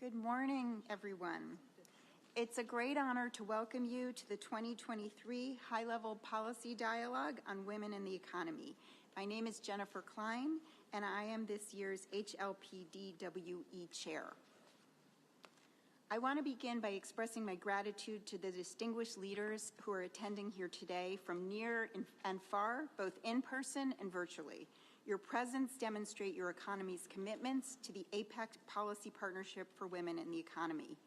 Good morning, everyone. It's a great honor to welcome you to the 2023 High-Level Policy Dialogue on Women in the Economy. My name is Jennifer Klein, and I am this year's HLPDWE Chair. I want to begin by expressing my gratitude to the distinguished leaders who are attending here today from near and far, both in person and virtually. Your presence demonstrates your economy's commitments to the APEC Policy Partnership for Women in the Economy.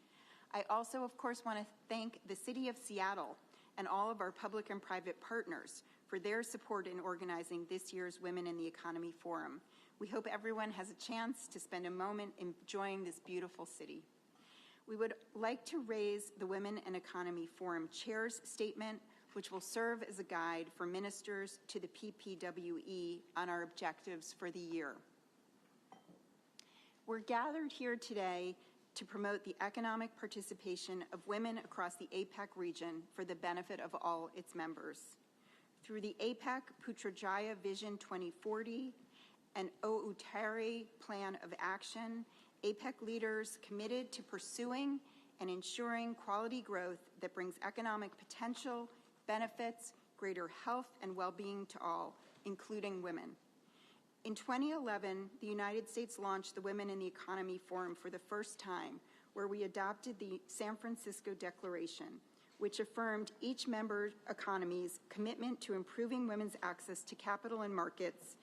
I also, of course, want to thank the City of Seattle and all of our public and private partners for their support in organizing this year's Women in the Economy Forum. We hope everyone has a chance to spend a moment enjoying this beautiful city. We would like to raise the Women in Economy Forum Chair's statement, which will serve as a guide for ministers to the PPWE on our objectives for the year. We're gathered here today to promote the economic participation of women across the APEC region for the benefit of all its members. Through the APEC Putrajaya Vision 2040 and Outari Plan of Action, APEC leaders committed to pursuing and ensuring quality growth that brings economic potential, benefits, greater health and well-being to all, including women. In 2011, the United States launched the Women in the Economy Forum for the first time, where we adopted the San Francisco Declaration, which affirmed each member economy's commitment to improving women's access to capital and markets,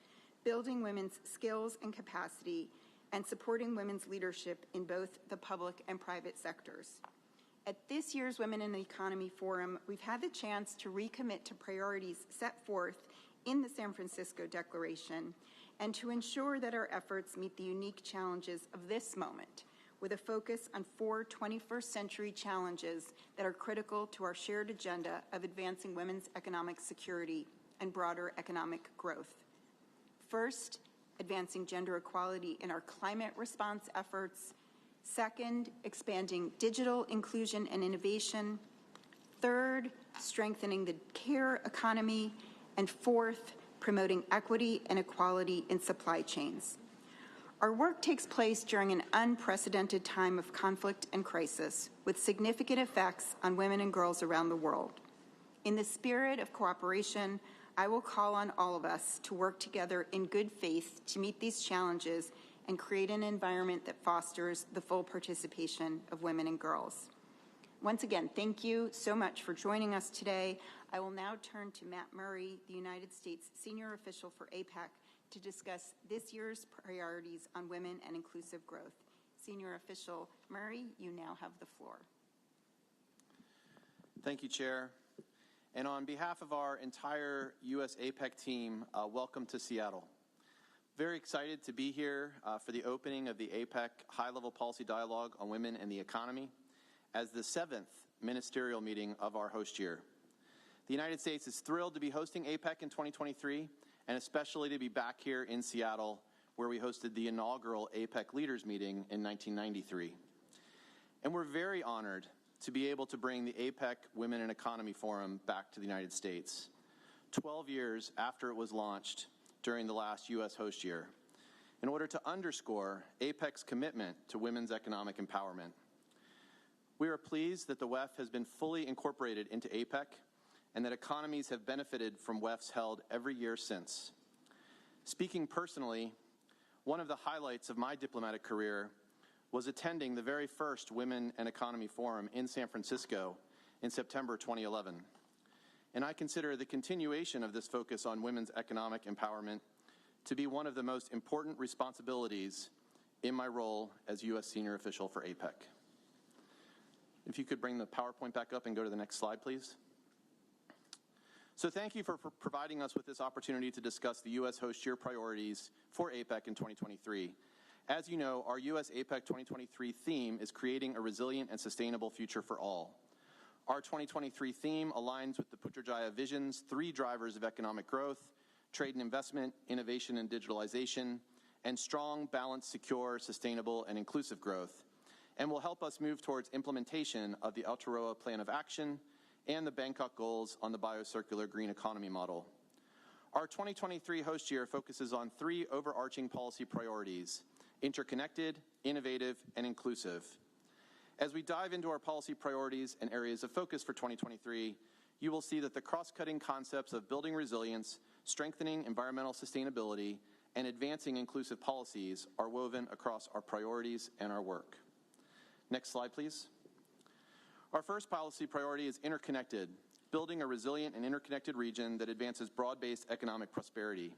building women's skills and capacity, and supporting women's leadership in both the public and private sectors. At this year's Women in the Economy Forum, we've had the chance to recommit to priorities set forth in the San Francisco Declaration and to ensure that our efforts meet the unique challenges of this moment, with a focus on 4 21st century challenges that are critical to our shared agenda of advancing women's economic security and broader economic growth. First, advancing gender equality in our climate response efforts. Second, expanding digital inclusion and innovation. Third, strengthening the care economy. And fourth, promoting equity and equality in supply chains. Our work takes place during an unprecedented time of conflict and crisis, with significant effects on women and girls around the world. In the spirit of cooperation, I will call on all of us to work together in good faith to meet these challenges and create an environment that fosters the full participation of women and girls. Once again, thank you so much for joining us today. I will now turn to Matt Murray, the United States Senior Official for APEC, to discuss this year's priorities on women and inclusive growth. Senior Official Murray, you now have the floor. Thank you, Chair. And on behalf of our entire U.S. APEC team, welcome to Seattle. Very excited to be here for the opening of the APEC High-Level Policy Dialogue on Women and the Economy as the 7th ministerial meeting of our host year. The United States is thrilled to be hosting APEC in 2023, and especially to be back here in Seattle, where we hosted the inaugural APEC Leaders Meeting in 1993. And we're very honored to be able to bring the APEC Women and Economy Forum back to the United States, 12 years after it was launched during the last U.S. host year, in order to underscore APEC's commitment to women's economic empowerment. We are pleased that the WEF has been fully incorporated into APEC and that economies have benefited from WEFs held every year since. Speaking personally, one of the highlights of my diplomatic career was attending the very first Women and Economy Forum in San Francisco in September 2011. And I consider the continuation of this focus on women's economic empowerment to be one of the most important responsibilities in my role as U.S. Senior Official for APEC. If you could bring the PowerPoint back up and go to the next slide, please. So thank you for providing us with this opportunity to discuss the U.S. host year priorities for APEC in 2023. As you know, our U.S. APEC 2023 theme is creating a resilient and sustainable future for all. Our 2023 theme aligns with the Putrajaya Vision's 3 drivers of economic growth: trade and investment, innovation and digitalization, and strong, balanced, secure, sustainable, and inclusive growth, and will help us move towards implementation of the Aotearoa Plan of Action and the Bangkok goals on the biocircular green economy model. Our 2023 host year focuses on 3 overarching policy priorities interconnected, innovative, and inclusive. As we dive into our policy priorities and areas of focus for 2023, you will see that the cross-cutting concepts of building resilience, strengthening environmental sustainability, and advancing inclusive policies are woven across our priorities and our work. Next slide, please. Our first policy priority is interconnected, building a resilient and interconnected region that advances broad-based economic prosperity.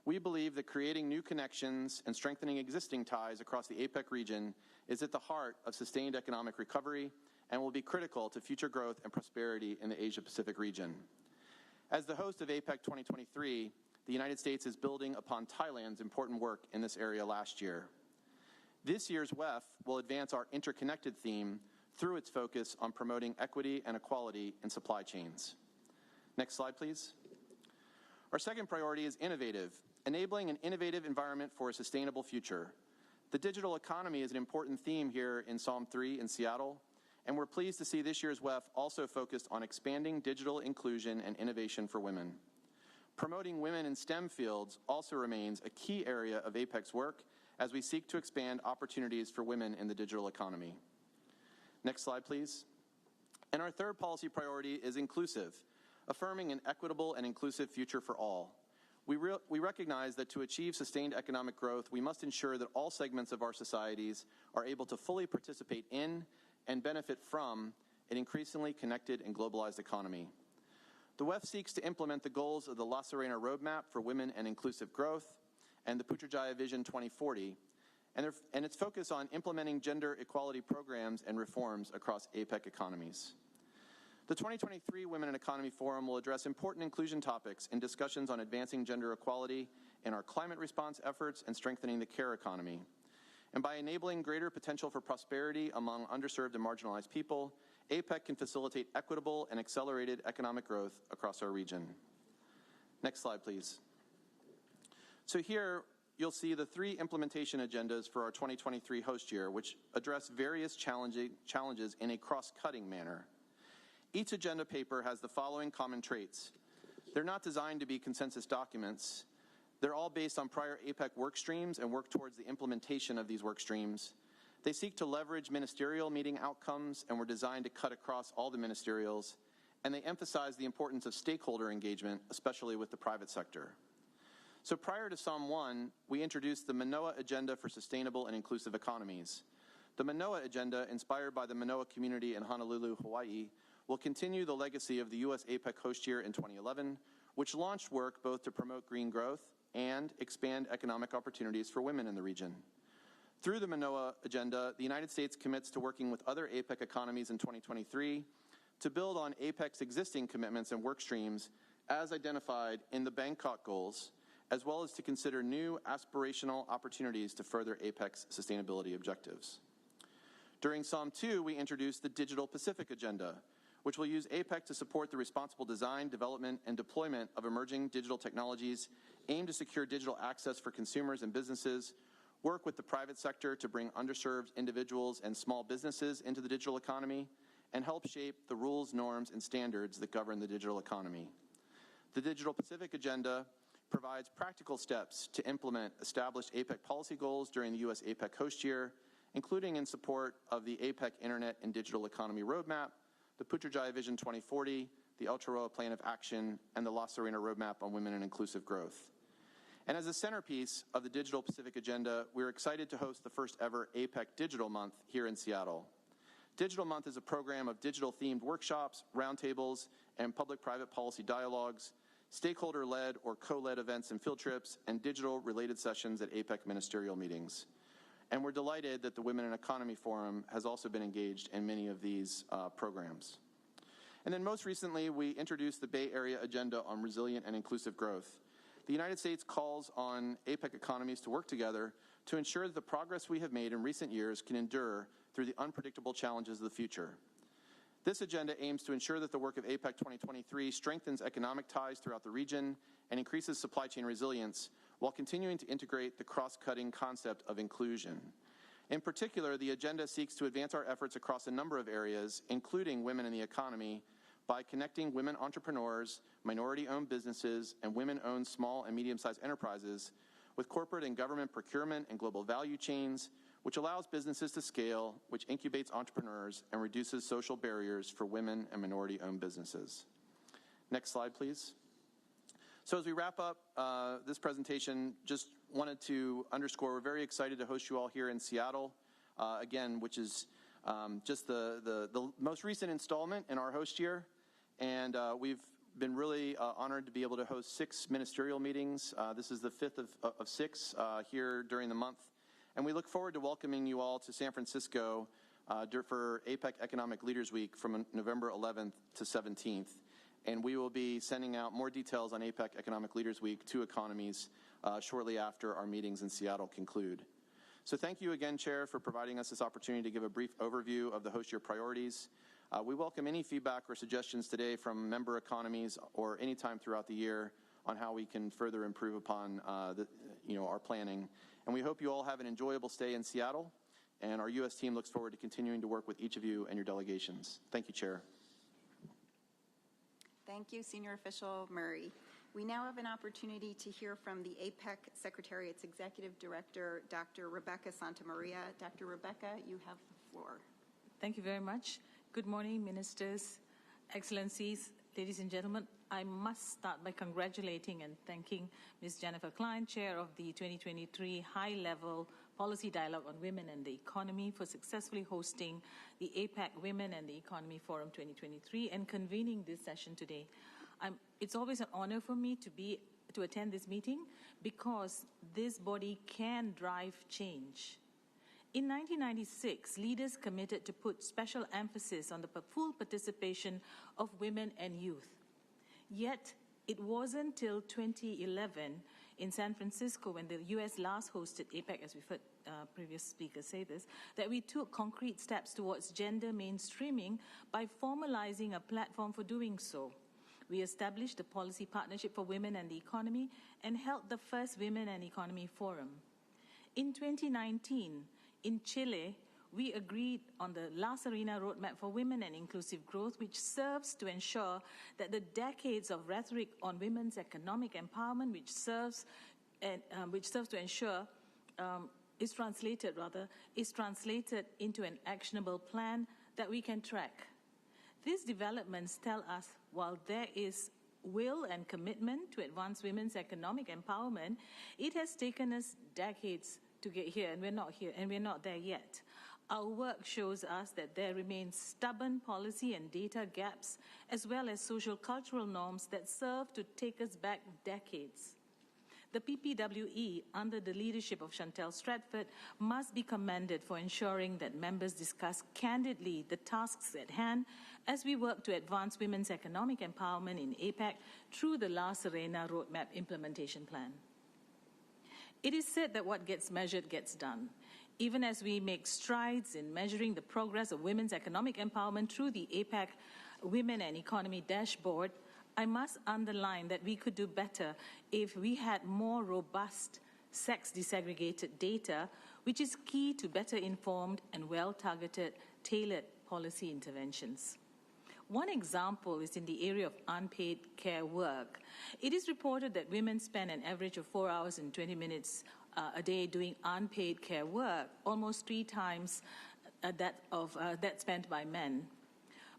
We believe that creating new connections and strengthening existing ties across the APEC region is at the heart of sustained economic recovery and will be critical to future growth and prosperity in the Asia-Pacific region. As the host of APEC 2023, the United States is building upon Thailand's important work in this area last year. This year's WEF will advance our interconnected theme through its focus on promoting equity and equality in supply chains. Next slide, please. Our second priority is innovative, enabling an innovative environment for a sustainable future. The digital economy is an important theme here in APECSOM3 in Seattle, and we're pleased to see this year's WEF also focused on expanding digital inclusion and innovation for women. Promoting women in STEM fields also remains a key area of APEC's work as we seek to expand opportunities for women in the digital economy. Next slide, please. And our third policy priority is inclusive, affirming an equitable and inclusive future for all. We recognize that to achieve sustained economic growth, we must ensure that all segments of our societies are able to fully participate in and benefit from an increasingly connected and globalized economy. The WEF seeks to implement the goals of the La Serena Roadmap for Women and Inclusive Growth and the Putrajaya Vision 2040, and its focus on implementing gender equality programs and reforms across APEC economies. The 2023 Women in Economy Forum will address important inclusion topics in discussions on advancing gender equality in our climate response efforts and strengthening the care economy. And by enabling greater potential for prosperity among underserved and marginalized people, APEC can facilitate equitable and accelerated economic growth across our region. Next slide, please. So here, you'll see the three implementation agendas for our 2023 host year, which address various challenges in a cross-cutting manner. Each agenda paper has the following common traits. They're not designed to be consensus documents. They're all based on prior APEC work streams and work towards the implementation of these work streams. They seek to leverage ministerial meeting outcomes and were designed to cut across all the ministerials, and they emphasize the importance of stakeholder engagement, especially with the private sector. So prior to SOM1, we introduced the Manoa Agenda for Sustainable and Inclusive Economies. The Manoa Agenda, inspired by the Manoa community in Honolulu, Hawaii, will continue the legacy of the U.S. APEC host year in 2011, which launched work both to promote green growth and expand economic opportunities for women in the region. Through the Manoa Agenda, the United States commits to working with other APEC economies in 2023 to build on APEC's existing commitments and work streams as identified in the Bangkok goals, as well as to consider new aspirational opportunities to further APEC's sustainability objectives. During SOM2, we introduced the Digital Pacific Agenda, which will use APEC to support the responsible design, development, and deployment of emerging digital technologies aimed to secure digital access for consumers and businesses, work with the private sector to bring underserved individuals and small businesses into the digital economy, and help shape the rules, norms, and standards that govern the digital economy. The Digital Pacific Agenda provides practical steps to implement established APEC policy goals during the U.S. APEC host year, including in support of the APEC Internet and Digital Economy Roadmap, the Putrajaya Vision 2040, the Aotearoa Plan of Action, and the La Serena Roadmap on Women and Inclusive Growth. And as a centerpiece of the Digital Pacific Agenda, we're excited to host the first ever APEC Digital Month here in Seattle. Digital Month is a program of digital-themed workshops, roundtables, and public-private policy dialogues, stakeholder-led or co-led events and field trips, and digital-related sessions at APEC ministerial meetings. And we're delighted that the Women in Economy Forum has also been engaged in many of these programs. And then most recently, we introduced the Bay Area Agenda on Resilient and Inclusive Growth. The United States calls on APEC economies to work together to ensure that the progress we have made in recent years can endure through the unpredictable challenges of the future. This agenda aims to ensure that the work of APEC 2023 strengthens economic ties throughout the region and increases supply chain resilience, while continuing to integrate the cross-cutting concept of inclusion. In particular, the agenda seeks to advance our efforts across a number of areas, including women in the economy, by connecting women entrepreneurs, minority-owned businesses, and women-owned small and medium-sized enterprises with corporate and government procurement and global value chains, which allows businesses to scale, which incubates entrepreneurs, and reduces social barriers for women and minority-owned businesses. Next slide, please. So as we wrap up this presentation, just wanted to underscore we're very excited to host you all here in Seattle, again, which is just the most recent installment in our host year. And we've been really honored to be able to host 6 ministerial meetings. This is the 5th of 6 here during the month. And we look forward to welcoming you all to San Francisco for APEC Economic Leaders Week from November 11th to 17th. And we will be sending out more details on APEC Economic Leaders Week to economies shortly after our meetings in Seattle conclude. So thank you again, Chair, for providing us this opportunity to give a brief overview of the host year priorities. We welcome any feedback or suggestions today from member economies or any time throughout the year on how we can further improve upon our planning. And we hope you all have an enjoyable stay in Seattle, and our U.S. team looks forward to continuing to work with each of you and your delegations. Thank you, Chair. Thank you, Senior Official Murray. We now have an opportunity to hear from the APEC Secretariat's Executive Director, Dr. Rebecca Santamaria. Dr. Rebecca, you have the floor. Thank you very much. Good morning, ministers, excellencies, ladies and gentlemen. I must start by congratulating and thanking Ms. Jennifer Klein, Chair of the 2023 High-Level Policy Dialogue on Women and the Economy, for successfully hosting the APEC Women and the Economy Forum 2023 and convening this session today. It's always an honor for me to attend this meeting because this body can drive change. In 1996, leaders committed to put special emphasis on the full participation of women and youth. Yet, it wasn't until 2011 in San Francisco, when the U.S. last hosted APEC, as we've heard previous speakers say this, that we took concrete steps towards gender mainstreaming by formalizing a platform for doing so. We established the Policy Partnership for Women and the Economy and held the first Women and Economy Forum. In 2019, in Chile, we agreed on the La Serena Roadmap for Women and Inclusive Growth, which serves to ensure that the decades of rhetoric on women's economic empowerment, which serves to ensure is translated into an actionable plan that we can track. These developments tell us while there is will and commitment to advance women's economic empowerment, it has taken us decades to get here, and we're not there yet. Our work shows us that there remain stubborn policy and data gaps, as well as social cultural norms that serve to take us back decades. The PPWE, under the leadership of Chantel Stratford, must be commended for ensuring that members discuss candidly the tasks at hand as we work to advance women's economic empowerment in APEC through the La Serena Roadmap Implementation Plan. It is said that what gets measured gets done. Even as we make strides in measuring the progress of women's economic empowerment through the APEC Women and Economy Dashboard, I must underline that we could do better if we had more robust, sex-desegregated data, which is key to better informed and well-targeted, tailored policy interventions. One example is in the area of unpaid care work. It is reported that women spend an average of 4 hours and 20 minutes a day doing unpaid care work, almost 3 times that spent by men.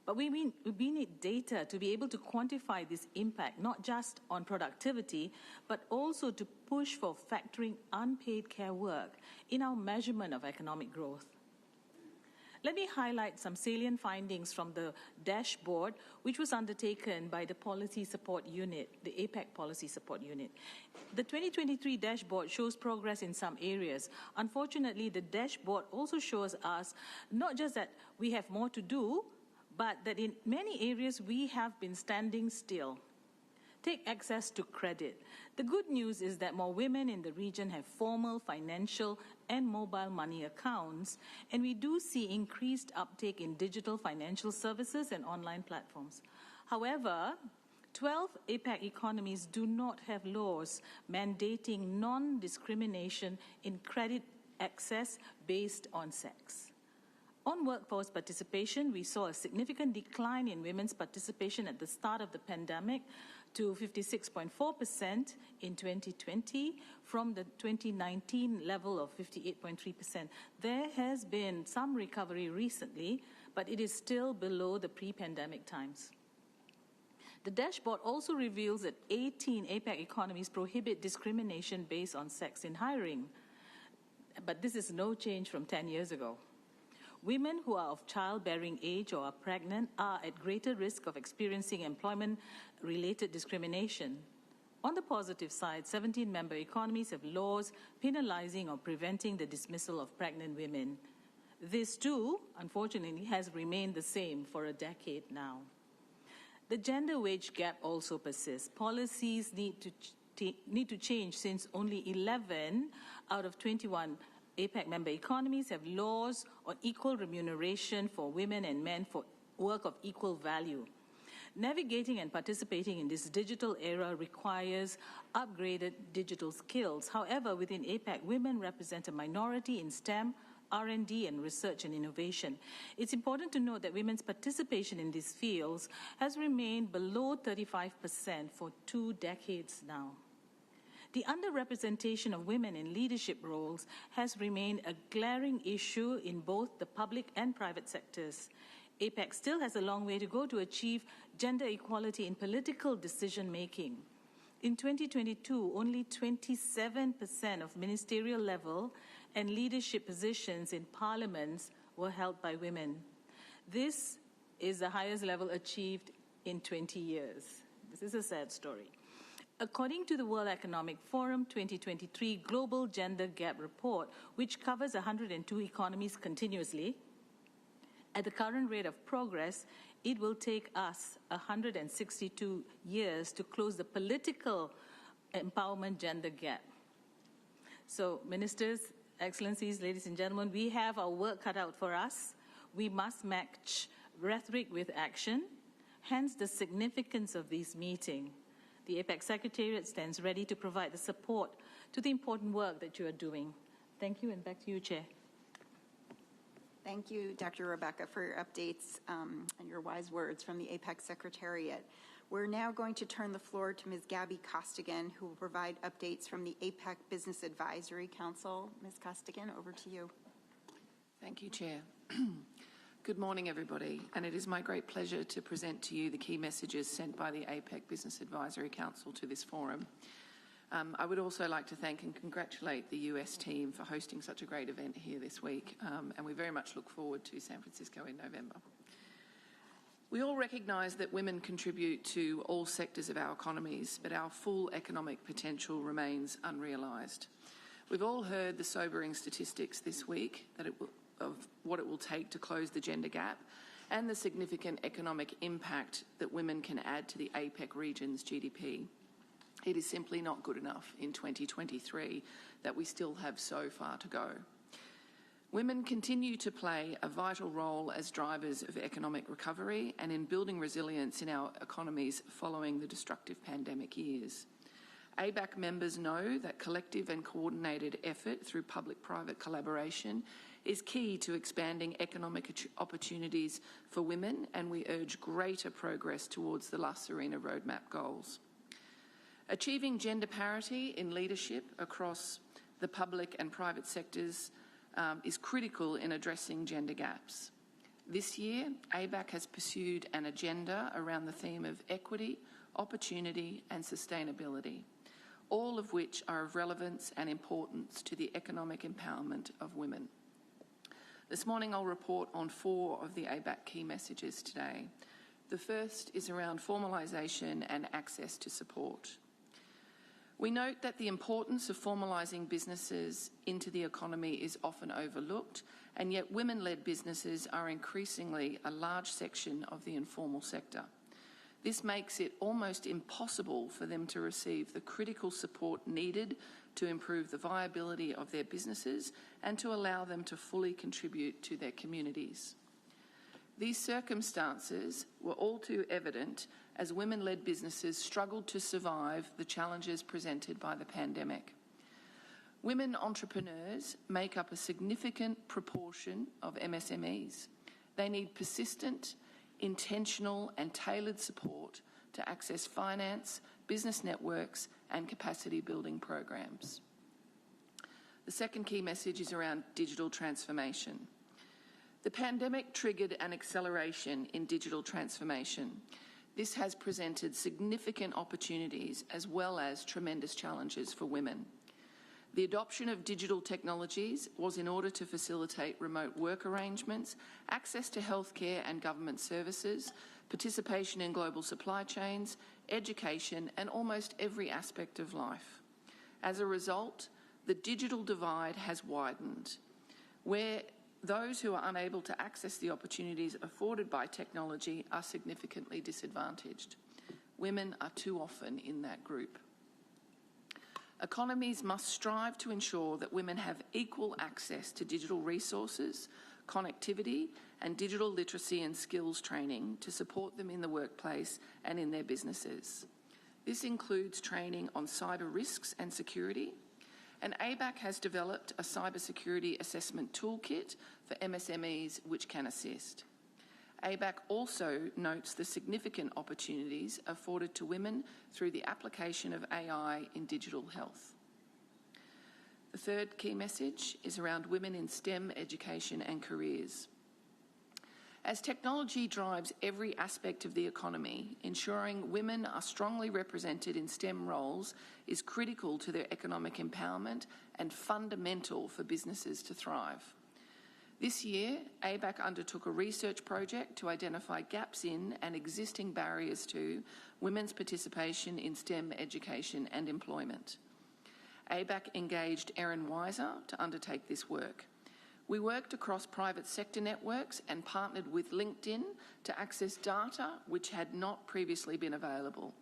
But we need data to be able to quantify this impact, not just on productivity, but also to push for factoring unpaid care work in our measurement of economic growth. Let me highlight some salient findings from the dashboard, which was undertaken by the Policy Support Unit, the APEC Policy Support Unit. The 2023 dashboard shows progress in some areas. Unfortunately, the dashboard also shows us not just that we have more to do, but that in many areas we have been standing still. Take access to credit. The good news is that more women in the region have formal financial and mobile money accounts, and we do see increased uptake in digital financial services and online platforms. However, 12 APEC economies do not have laws mandating non-discrimination in credit access based on sex. On workforce participation, we saw a significant decline in women's participation at the start of the pandemic. to 56.4% in 2020 from the 2019 level of 58.3%. There has been some recovery recently, but it is still below the pre-pandemic times. The dashboard also reveals that 18 APEC economies prohibit discrimination based on sex in hiring, but this is no change from 10 years ago. Women who are of childbearing age or are pregnant are at greater risk of experiencing employment-related discrimination. On the positive side, 17 member economies have laws penalizing or preventing the dismissal of pregnant women. This, too, unfortunately, has remained the same for a decade now. The gender wage gap also persists. Policies need to change since only 11 out of 21 APEC member economies have laws on equal remuneration for women and men for work of equal value. Navigating and participating in this digital era requires upgraded digital skills. However, within APEC, women represent a minority in STEM, R&D, and research and innovation. It's important to note that women's participation in these fields has remained below 35% for 2 decades now. The underrepresentation of women in leadership roles has remained a glaring issue in both the public and private sectors. APEC still has a long way to go to achieve gender equality in political decision-making. In 2022, only 27% of ministerial level and leadership positions in parliaments were held by women. This is the highest level achieved in 20 years. This is a sad story. According to the World Economic Forum 2023 Global Gender Gap Report, which covers 102 economies continuously, at the current rate of progress, it will take us 162 years to close the political empowerment gender gap. So, ministers, excellencies, ladies and gentlemen, we have our work cut out for us. We must match rhetoric with action, hence the significance of this meeting. The APEC Secretariat stands ready to provide the support to the important work that you are doing. Thank you, and back to you, Chair. Thank you, Dr. Rebecca, for your updates and your wise words from the APEC Secretariat. We're now going to turn the floor to Ms. Gabby Costigan, who will provide updates from the APEC Business Advisory Council. Ms. Costigan, over to you. Thank you, Chair. Good morning, everybody, and it is my great pleasure to present to you the key messages sent by the APEC Business Advisory Council to this forum. I would also like to thank and congratulate the US team for hosting such a great event here this week, and we very much look forward to San Francisco in November. We all recognise that women contribute to all sectors of our economies, but our full economic potential remains unrealised. We've all heard the sobering statistics this week of what it will take to close the gender gap and the significant economic impact that women can add to the APEC region's GDP. It is simply not good enough in 2023 that we still have so far to go. Women continue to play a vital role as drivers of economic recovery and in building resilience in our economies following the destructive pandemic years. ABAC members know that collective and coordinated effort through public-private collaboration is key to expanding economic opportunities for women, and we urge greater progress towards the La Serena Roadmap goals. Achieving gender parity in leadership across the public and private sectors is critical in addressing gender gaps. This year, ABAC has pursued an agenda around the theme of equity, opportunity and sustainability, all of which are of relevance and importance to the economic empowerment of women. This morning I'll report on 4 of the ABAC key messages today. The first is around formalisation and access to support. We note that the importance of formalising businesses into the economy is often overlooked, and yet women-led businesses are increasingly a large section of the informal sector. This makes it almost impossible for them to receive the critical support needed to improve the viability of their businesses and to allow them to fully contribute to their communities. These circumstances were all too evident as women-led businesses struggled to survive the challenges presented by the pandemic. Women entrepreneurs make up a significant proportion of MSMEs. They need persistent, intentional and tailored support to access finance, business networks, and capacity building programs. The second key message is around digital transformation. The pandemic triggered an acceleration in digital transformation. This has presented significant opportunities as well as tremendous challenges for women. The adoption of digital technologies was in order to facilitate remote work arrangements, access to healthcare and government services, participation in global supply chains, education, and almost every aspect of life. As a result, the digital divide has widened, where those who are unable to access the opportunities afforded by technology are significantly disadvantaged. Women are too often in that group. Economies must strive to ensure that women have equal access to digital resources, connectivity, and digital literacy and skills training to support them in the workplace and in their businesses. This includes training on cyber risks and security, and APEC has developed a cybersecurity assessment toolkit for MSMEs which can assist. APEC also notes the significant opportunities afforded to women through the application of AI in digital health. The third key message is around women in STEM education and careers. As technology drives every aspect of the economy, ensuring women are strongly represented in STEM roles is critical to their economic empowerment and fundamental for businesses to thrive. This year, APEC undertook a research project to identify gaps in and existing barriers to women's participation in STEM education and employment. APEC engaged Erin Weiser to undertake this work. We worked across private sector networks and partnered with LinkedIn to access data which had not previously been available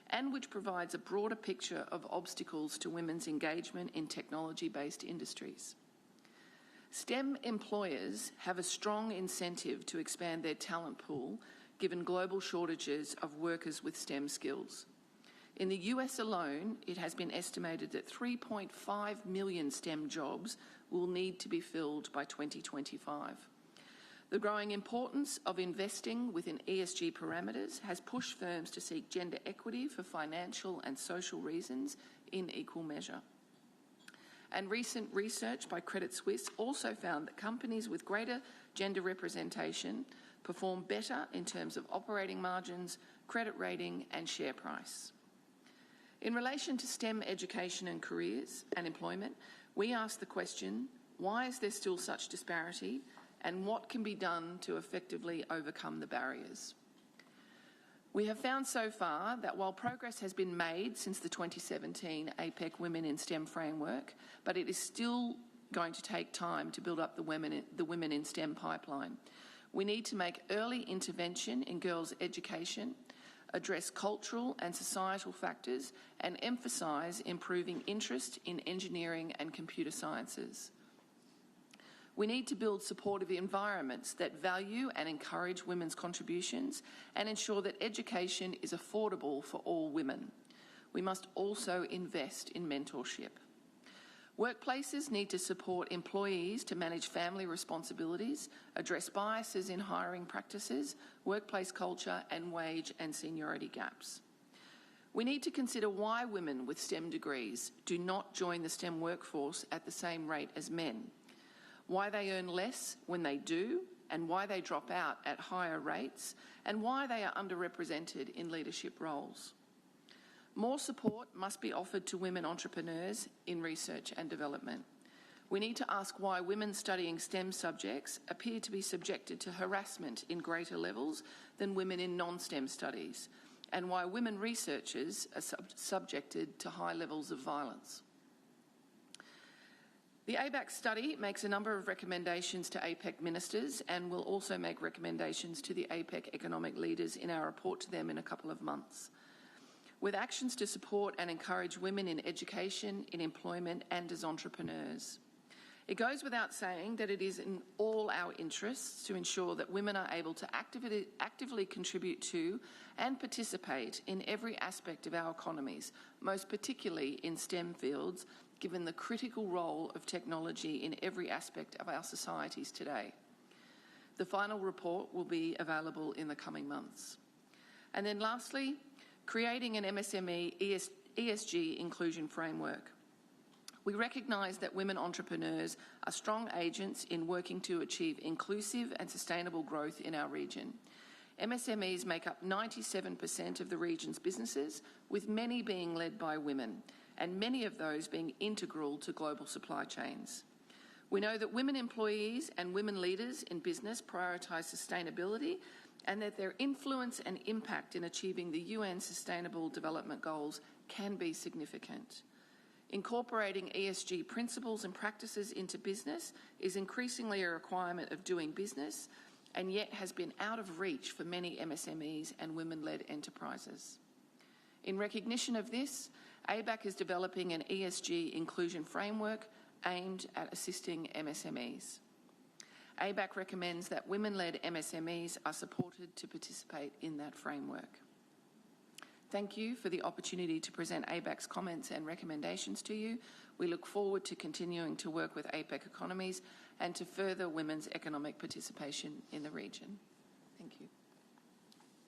and which provides a broader picture of obstacles to women's engagement in technology-based industries. STEM employers have a strong incentive to expand their talent pool given global shortages of workers with STEM skills. In the US alone, it has been estimated that 3.5 million STEM jobs will need to be filled by 2025. The growing importance of investing within ESG parameters has pushed firms to seek gender equity for financial and social reasons in equal measure. And recent research by Credit Suisse also found that companies with greater gender representation perform better in terms of operating margins, credit rating, and share price. In relation to STEM education and careers and employment, we asked the question, why is there still such disparity, and what can be done to effectively overcome the barriers? We have found so far that while progress has been made since the 2017 APEC Women in STEM framework, but it is still going to take time to build up the Women in STEM pipeline. We need to make early intervention in girls' education, address cultural and societal factors, and emphasise improving interest in engineering and computer sciences. We need to build supportive environments that value and encourage women's contributions and ensure that education is affordable for all women. We must also invest in mentorship. Workplaces need to support employees to manage family responsibilities, address biases in hiring practices, workplace culture, and wage and seniority gaps. We need to consider why women with STEM degrees do not join the STEM workforce at the same rate as men, why they earn less when they do, and why they drop out at higher rates, and why they are underrepresented in leadership roles. More support must be offered to women entrepreneurs in research and development. We need to ask why women studying STEM subjects appear to be subjected to harassment in greater levels than women in non-STEM studies, and why women researchers are subjected to high levels of violence. The APEC study makes a number of recommendations to APEC ministers and will also make recommendations to the APEC economic leaders in our report to them in a couple of months, with actions to support and encourage women in education, in employment, and as entrepreneurs. It goes without saying that it is in all our interests to ensure that women are able to actively contribute to and participate in every aspect of our economies, most particularly in STEM fields, given the critical role of technology in every aspect of our societies today. The final report will be available in the coming months. And then lastly, creating an MSME ESG inclusion framework. We recognise that women entrepreneurs are strong agents in working to achieve inclusive and sustainable growth in our region. MSMEs make up 97% of the region's businesses, with many being led by women, and many of those being integral to global supply chains. We know that women employees and women leaders in business prioritise sustainability, and that their influence and impact in achieving the UN Sustainable Development Goals can be significant. Incorporating ESG principles and practices into business is increasingly a requirement of doing business, and yet has been out of reach for many MSMEs and women-led enterprises. In recognition of this, APEC is developing an ESG inclusion framework aimed at assisting MSMEs. APEC recommends that women-led MSMEs are supported to participate in that framework. Thank you for the opportunity to present APEC's comments and recommendations to you. We look forward to continuing to work with APEC economies and to further women's economic participation in the region. Thank you.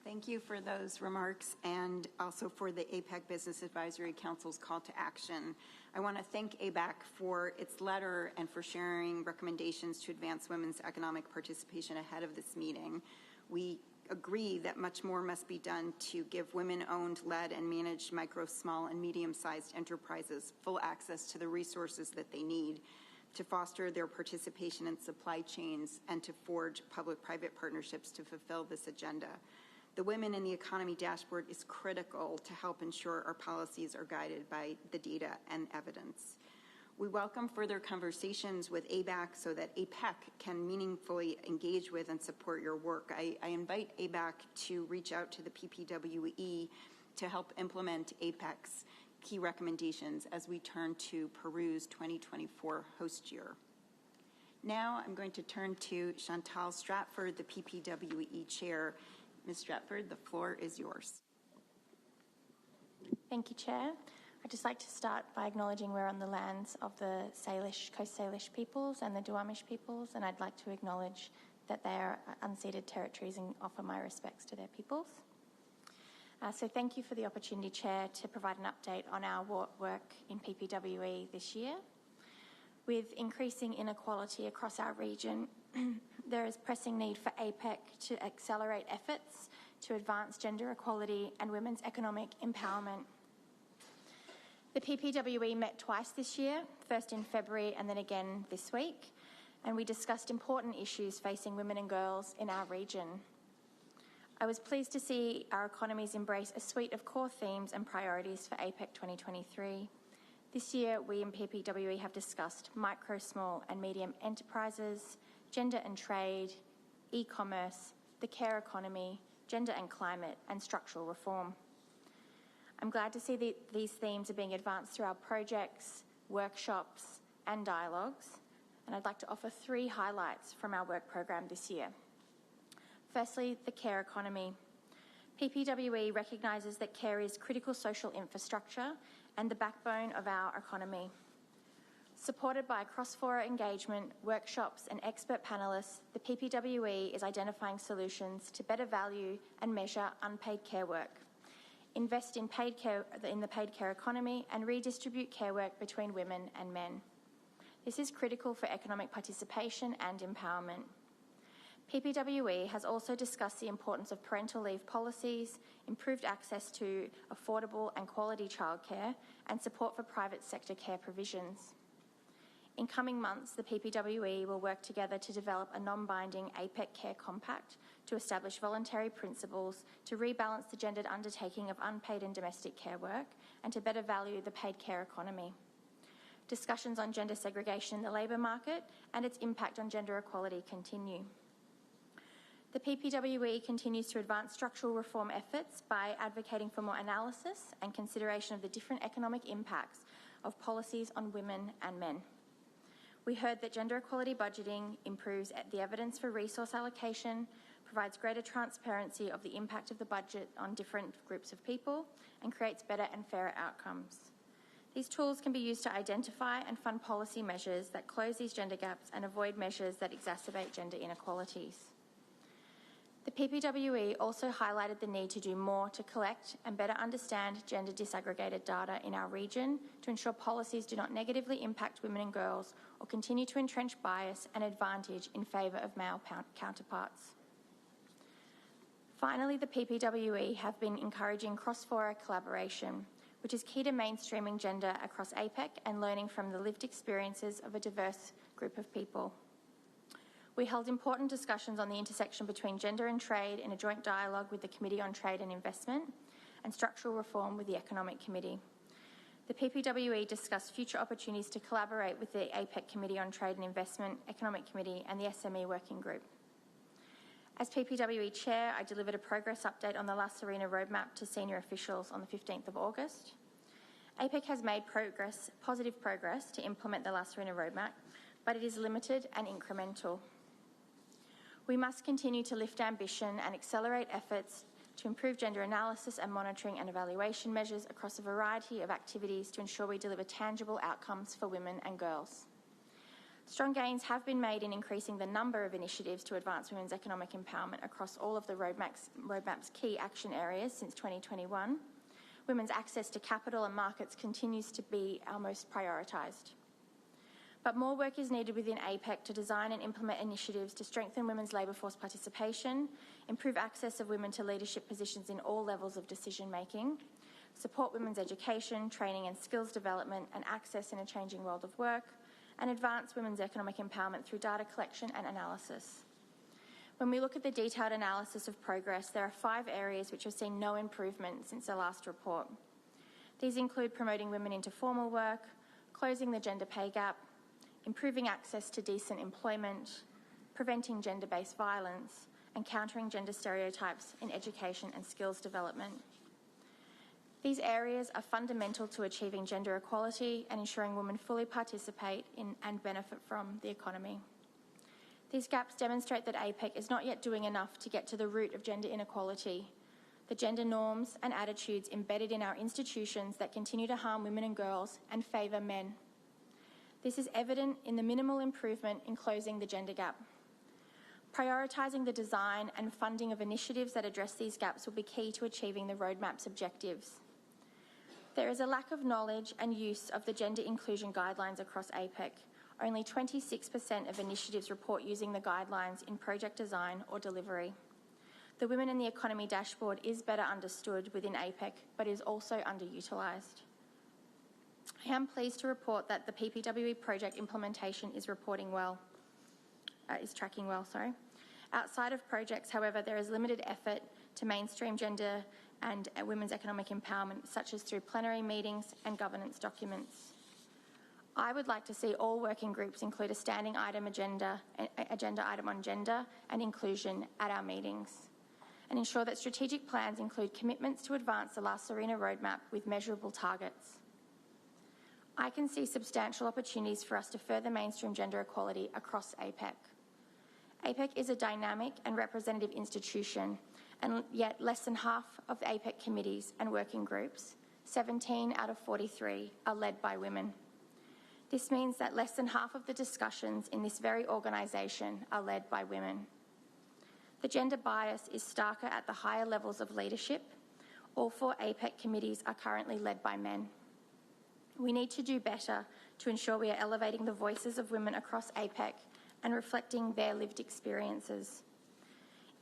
Thank you for those remarks and also for the APEC Business Advisory Council's call to action. I want to thank APEC for its letter and for sharing recommendations to advance women's economic participation ahead of this meeting. We agree that much more must be done to give women-owned, led, and managed micro, small, and medium-sized enterprises full access to the resources that they need to foster their participation in supply chains and to forge public-private partnerships to fulfill this agenda. The Women in the Economy dashboard is critical to help ensure our policies are guided by the data and evidence. We welcome further conversations with APEC so that APEC can meaningfully engage with and support your work. I invite APEC to reach out to the PPWE to help implement APEC's key recommendations as we turn to Peru's 2024 host year. Now I'm going to turn to Chantal Stratford, the PPWE chair. Ms. Stratford, the floor is yours. Thank you, Chair. I'd just like to start by acknowledging we're on the lands of the Salish, Coast Salish peoples and the Duwamish peoples, and I'd like to acknowledge that they are unceded territories and offer my respects to their peoples. So thank you for the opportunity, Chair, to provide an update on our work in PPWE this year. With increasing inequality across our region, there is pressing need for APEC to accelerate efforts to advance gender equality and women's economic empowerment. The PPWE met twice this year, first in February and then again this week, and we discussed important issues facing women and girls in our region. I was pleased to see our economies embrace a suite of core themes and priorities for APEC 2023. This year, we in PPWE have discussed micro, small and medium enterprises, gender and trade, e-commerce, the care economy, gender and climate, and structural reform. I'm glad to see that these themes are being advanced through our projects, workshops, and dialogues, and I'd like to offer 3 highlights from our work program this year. Firstly, the care economy. PPWE recognises that care is critical social infrastructure and the backbone of our economy. Supported by cross-fora engagement, workshops and expert panellists, the PPWE is identifying solutions to better value and measure unpaid care work, invest in the paid care economy and redistribute care work between women and men. This is critical for economic participation and empowerment. PPWE has also discussed the importance of parental leave policies, improved access to affordable and quality childcare, and support for private sector care provisions. In coming months, the PPWE will work together to develop a non-binding APEC Care Compact to establish voluntary principles to rebalance the gendered undertaking of unpaid and domestic care work and to better value the paid care economy. Discussions on gender segregation in the labour market and its impact on gender equality continue. The PPWE continues to advance structural reform efforts by advocating for more analysis and consideration of the different economic impacts of policies on women and men. We heard that gender equality budgeting improves the evidence for resource allocation, provides greater transparency of the impact of the budget on different groups of people, and creates better and fairer outcomes. These tools can be used to identify and fund policy measures that close these gender gaps and avoid measures that exacerbate gender inequalities. The PPWE also highlighted the need to do more to collect and better understand gender disaggregated data in our region to ensure policies do not negatively impact women and girls or continue to entrench bias and advantage in favour of male counterparts. Finally, the PPWE have been encouraging cross-fora collaboration, which is key to mainstreaming gender across APEC and learning from the lived experiences of a diverse group of people. We held important discussions on the intersection between gender and trade in a joint dialogue with the Committee on Trade and Investment and structural reform with the Economic Committee. The PPWE discussed future opportunities to collaborate with the APEC Committee on Trade and Investment, Economic Committee and the SME Working Group. As PPWE Chair, I delivered a progress update on the La Serena roadmap to senior officials on the 15th of August. APEC has made positive progress to implement the La Serena roadmap, but it is limited and incremental. We must continue to lift ambition and accelerate efforts to improve gender analysis and monitoring and evaluation measures across a variety of activities to ensure we deliver tangible outcomes for women and girls. Strong gains have been made in increasing the number of initiatives to advance women's economic empowerment across all of the roadmap's key action areas since 2021. Women's access to capital and markets continues to be our most prioritised. But more work is needed within APEC to design and implement initiatives to strengthen women's labour force participation, improve access of women to leadership positions in all levels of decision-making, support women's education, training and skills development and access in a changing world of work, and advance women's economic empowerment through data collection and analysis. When we look at the detailed analysis of progress, there are 5 areas which have seen no improvement since the last report. These include promoting women into formal work, closing the gender pay gap, improving access to decent employment, preventing gender-based violence, and countering gender stereotypes in education and skills development. These areas are fundamental to achieving gender equality and ensuring women fully participate in and benefit from the economy. These gaps demonstrate that APEC is not yet doing enough to get to the root of gender inequality, the gender norms and attitudes embedded in our institutions that continue to harm women and girls and favour men. This is evident in the minimal improvement in closing the gender gap. Prioritising the design and funding of initiatives that address these gaps will be key to achieving the roadmap's objectives. There is a lack of knowledge and use of the gender inclusion guidelines across APEC. Only 26% of initiatives report using the guidelines in project design or delivery. The Women in the Economy dashboard is better understood within APEC, but is also underutilised. I am pleased to report that the PPWE project implementation is tracking well. Outside of projects, however, there is limited effort to mainstream gender and women's economic empowerment, such as through plenary meetings and governance documents. I would like to see all working groups include a standing agenda item on gender and inclusion at our meetings, and ensure that strategic plans include commitments to advance the La Serena roadmap with measurable targets. I can see substantial opportunities for us to further mainstream gender equality across APEC. APEC is a dynamic and representative institution, and yet less than half of the APEC committees and working groups, 17 out of 43, are led by women. This means that less than half of the discussions in this very organisation are led by women. The gender bias is starker at the higher levels of leadership. All 4 APEC committees are currently led by men. We need to do better to ensure we are elevating the voices of women across APEC and reflecting their lived experiences.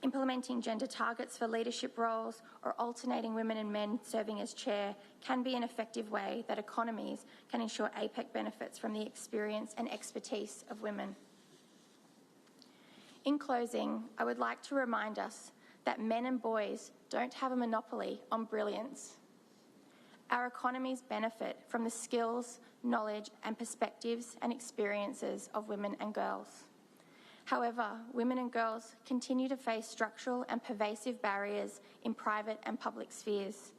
Implementing gender targets for leadership roles or alternating women and men serving as chair can be an effective way that economies can ensure APEC benefits from the experience and expertise of women. In closing, I would like to remind us that men and boys don't have a monopoly on brilliance. Our economies benefit from the skills, knowledge and perspectives and experiences of women and girls. However, women and girls continue to face structural and pervasive barriers in private and public spheres.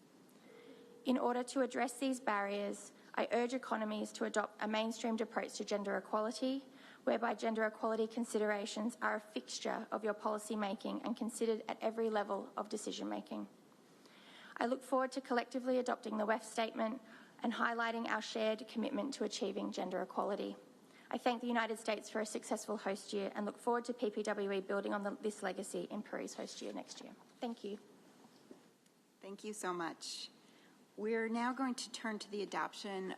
In order to address these barriers, I urge economies to adopt a mainstreamed approach to gender equality, whereby gender equality considerations are a fixture of your policy making and considered at every level of decision making. I look forward to collectively adopting the WEF statement and highlighting our shared commitment to achieving gender equality. I thank the United States for a successful host year and look forward to PPWE building on this legacy in Peru's host year next year. Thank you. Thank you so much. We're now going to turn to the adoption of